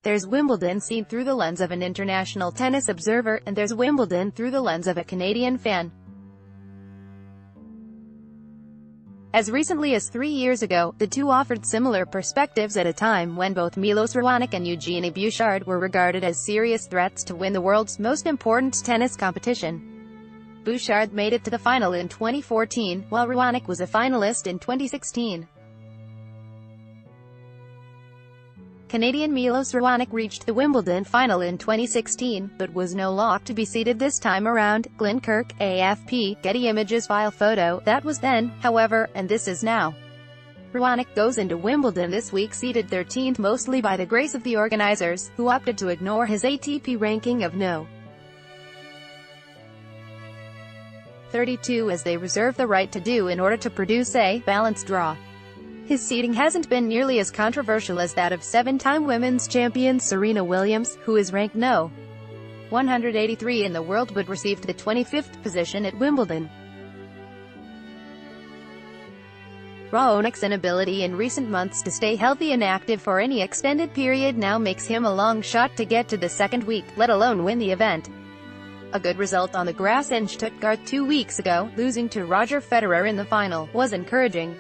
There's Wimbledon seen through the lens of an international tennis observer, and there's Wimbledon through the lens of a Canadian fan. As recently as 3 years ago, the two offered similar perspectives at a time when both Milos Raonic and Eugenie Bouchard were regarded as serious threats to win the world's most important tennis competition. Bouchard made it to the final in 2014, while Raonic was a finalist in 2016. Canadian Milos Raonic reached the Wimbledon final in 2016, but was no lock to be seeded this time around. Glenn Kirk, AFP, Getty Images file photo. That was then, however, and this is now. Raonic goes into Wimbledon this week seeded 13th, mostly by the grace of the organizers, who opted to ignore his ATP ranking of no. 32, as they reserve the right to do in order to produce a balanced draw. His seeding hasn't been nearly as controversial as that of seven-time women's champion Serena Williams, who is ranked no. 183 in the world but received the 25th position at Wimbledon. Raonic's inability in recent months to stay healthy and active for any extended period now makes him a long shot to get to the second week, let alone win the event. A good result on the grass in Stuttgart 2 weeks ago, losing to Roger Federer in the final, was encouraging.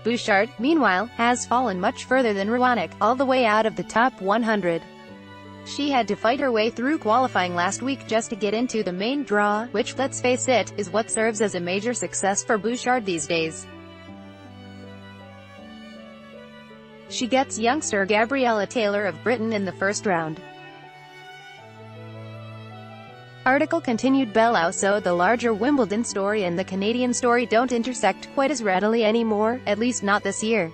Bouchard, meanwhile, has fallen much further than Raonic, all the way out of the top 100. She had to fight her way through qualifying last week just to get into the main draw, which, let's face it, is what serves as a major success for Bouchard these days. She gets youngster Gabriella Taylor of Britain in the first round. Article continued. Below. So the larger Wimbledon story and the Canadian story don't intersect quite as readily anymore, at least not this year.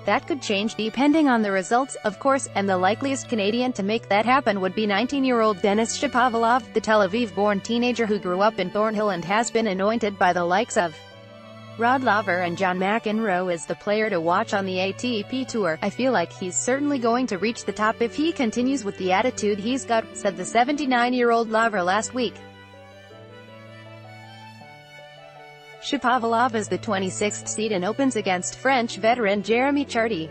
That could change depending on the results, of course, and the likeliest Canadian to make that happen would be 19-year-old Denis Shapovalov, the Tel Aviv-born teenager who grew up in Thornhill and has been anointed by the likes of Rod Laver and John McEnroe as the player to watch on the ATP Tour. I feel like he's certainly going to reach the top if he continues with the attitude he's got, said the 79-year-old Laver last week. Shapovalov is the 26th seed and opens against French veteran Jeremy Chardy.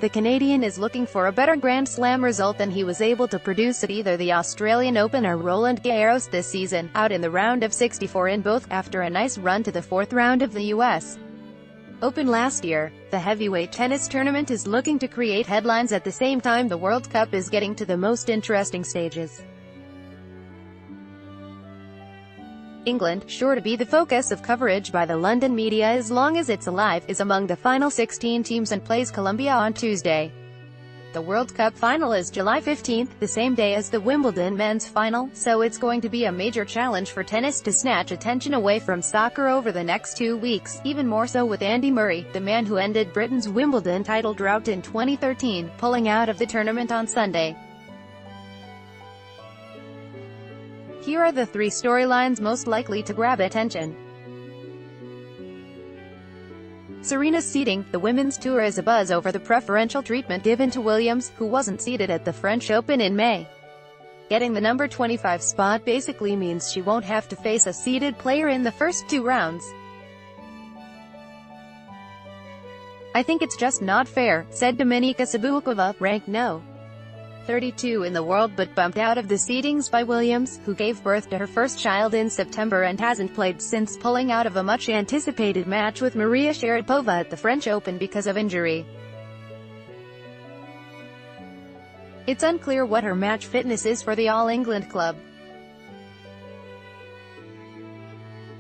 The Canadian is looking for a better Grand Slam result than he was able to produce at either the Australian Open or Roland Garros this season, out in the round of 64 in both, after a nice run to the fourth round of the U.S. Open last year. The heavyweight tennis tournament is looking to create headlines at the same time the World Cup is getting to the most interesting stages. England, sure to be the focus of coverage by the London media as long as it's alive, is among the final 16 teams and plays Colombia on Tuesday. The World Cup final is July 15th, the same day as the Wimbledon men's final, so it's going to be a major challenge for tennis to snatch attention away from soccer over the next 2 weeks, even more so with Andy Murray, the man who ended Britain's Wimbledon title drought in 2013, pulling out of the tournament on Sunday. Here are the 3 storylines most likely to grab attention. Serena's seeding. The women's tour is abuzz over the preferential treatment given to Williams, who wasn't seeded at the French Open in May. Getting the number 25 spot basically means she won't have to face a seeded player in the first 2 rounds. I think it's just not fair, said Dominika Sablikova, ranked no. 32 in the world but bumped out of the seedings by Williams, who gave birth to her first child in September and hasn't played since pulling out of a much-anticipated match with Maria Sharapova at the French Open because of injury. It's unclear what her match fitness is for the All England club.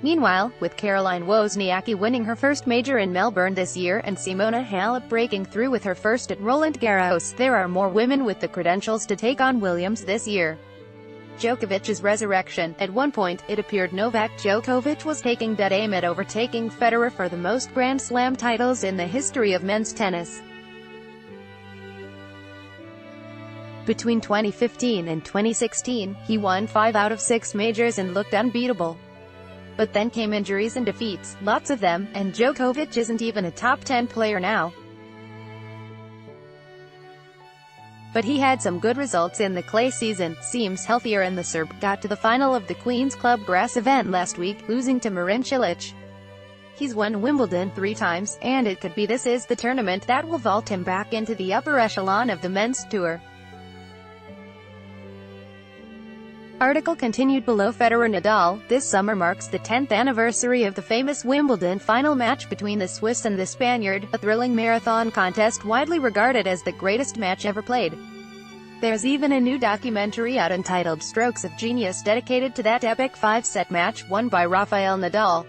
Meanwhile, with Caroline Wozniacki winning her first major in Melbourne this year and Simona Halep breaking through with her first at Roland Garros, there are more women with the credentials to take on Williams this year. Djokovic's resurrection. At one point, it appeared Novak Djokovic was taking that aim at overtaking Federer for the most Grand Slam titles in the history of men's tennis. Between 2015 and 2016, he won 5 out of 6 majors and looked unbeatable. But then came injuries and defeats, lots of them, and Djokovic isn't even a top 10 player now. But he had some good results in the clay season, seems healthier, and the Serb got to the final of the Queen's Club grass event last week, losing to Marin Cilic. He's won Wimbledon 3 times, and it could be this is the tournament that will vault him back into the upper echelon of the men's tour. Article continued below. Federer-Nadal. This summer marks the 10th anniversary of the famous Wimbledon final match between the Swiss and the Spaniard, a thrilling marathon contest widely regarded as the greatest match ever played. There's even a new documentary out entitled Strokes of Genius dedicated to that epic 5-set match won by Rafael Nadal.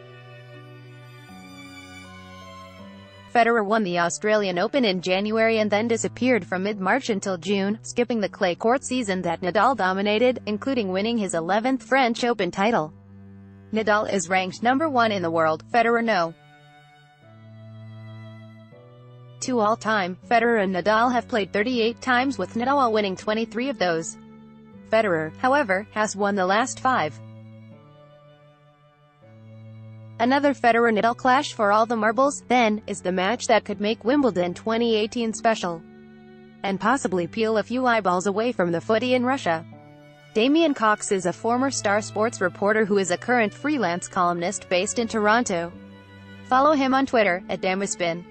Federer won the Australian Open in January and then disappeared from mid-March until June, skipping the clay court season that Nadal dominated, including winning his 11th French Open title. Nadal is ranked number 1 in the world, Federer no. 2 all-time. Federer and Nadal have played 38 times, with Nadal winning 23 of those. Federer, however, has won the last 5. Another Federer-Nadal clash for all the marbles, then, is the match that could make Wimbledon 2018 special, and possibly peel a few eyeballs away from the footy in Russia. Damien Cox is a former Star Sports reporter who is a current freelance columnist based in Toronto. Follow him on Twitter, @Damaspin.